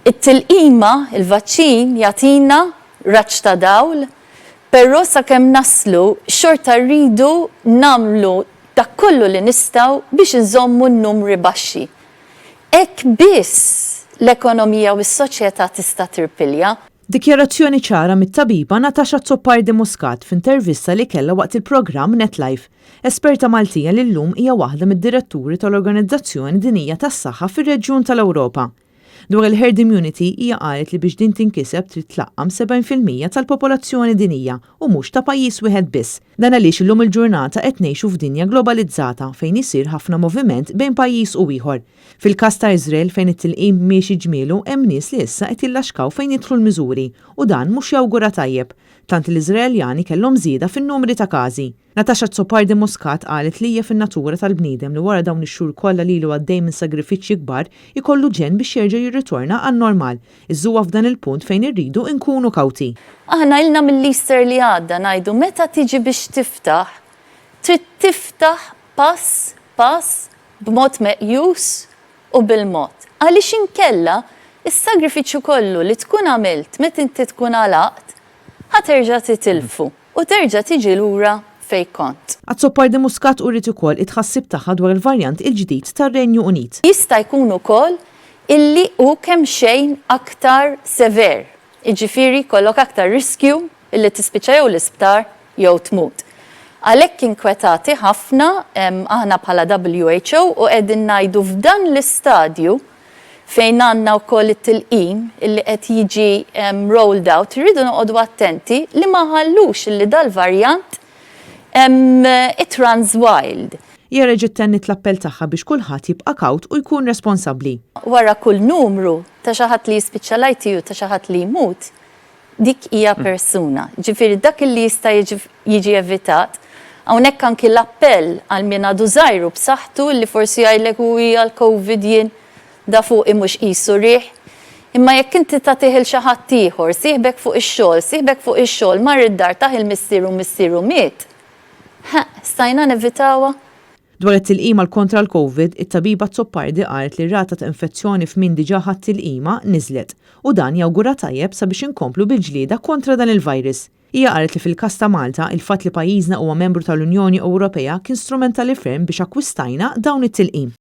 It-tilqima, il-vaċċin jagħtina raġġ ta' dawl, però sakemm naslu xorta rridu nagħmlu dak kollu li nistgħu biex inżommu n-numri baxxi. Hekk biss l-ekonomija u s-soċjetà tista' tirpilja. Dikjarazzjoni ċara mit-tabiba Natasha Zoppardi Muscat f'intervista li kellha waqt il-programm NetLife. Esperta Maltija li llum hija waħda mid-diretturi tal-Organizzazzjoni Dinjija tas-Saħħa fir-Reġjun tal-Ewropa. Dwar il-herd immunity hija qalet li biex din tinkiseb trid tlaqqam 70% tal-popolazzjoni dinija u mhux ta' pajjiż wieħed biss. Dan għaliex illum il-ġurnata qed ngħixu f'dinja globalizzata fejn isir ħafna moviment bejn pajjiż u ieħor. Fil-każ ta' Iżrael fejn it-tilqim miexi ġmielu hemm nies li issa qed jillaxkaw fejn jidħlu l-miżuri u dan mhux jawgura tajjeb, tant l-Iżraeljani kellhom żieda fin-numri ta' każi. Natasha Zoppardi Muscat qalet li hija fin-natura tal-bniedem li wara dawn ix-xhur kollha lilu għaddej minn sagrifiċċji kbar ikollu ġenn biex jerġa' jirritorna għan-normal, iżżuwa f'dan il-punt fejn irridu nkunu kawti. Aħna ilna mill-Easter li għadda ngħidu meta tiġi biex tiftaħ, trid tiftaħ pass b'mod meqjus u bil-mod. Għaliex inkella is-sagrifiċċju kollu li tkun għamilt meta inti tkun għalaqt ħaterġa' titilfu u terġa' tiġi lura fej kont. Zoppardi Muscat urrit ukoll it-tħassib tagħha dwar il-varjant il-ġdid tar-Renju Unit. Jista' jkun ukoll illi hu kemm xejn aktar sever. Jiġifieri kollok aktar riskju illi tispiċċa jew l-isptar jew tmut. Għalhekk inkwetati ħafna aħna bħala WHO u qegħdin ngħidu f'dan l-istadju fejn għandna wkoll it-tilqim illi qed jiġi rolled out, irridu noqogħdu attenti li ma ħallux illi dal-varjant it runs wild. Hija reġgħet tennit l-appell tagħha biex kulħadd jibqa' kawt u jkun responsabbli. Wara kull numru ta' xi ħadd li jispiċċa l-ITU ta' xi ħadd li jmut, dik hija persuna. Ġifieri dak li jista' jiġi evitat, hawnhekk anki l-appell għal min għadu żgħiru b'saħħtu li forsi jgħidlek hu hija l-COVID jien da fuq mhux qisu rieħ. Imma jekk inti tagħtih il xi ħadd ieħor, sieħbek fuq ix-xogħol, mar id-dar taħ il-missieru miet. Stajna nevitawha. Dwar it-tilqima kontra l-COVID, it-tabiba Zoppardi qalet li rata ta' infezzjoni f'min diġà ħadd tilqima niżlet u dan jawgura tajjeb sabiex inkomplu bil-ġlieda kontra dan il-virus. Hija qalet li fil-każ ta' Malta il-fatt li pajjiżna huwa membru tal-Unjoni Ewropea kien strumentali ferm biex akkwistajna dawn it-tilqim.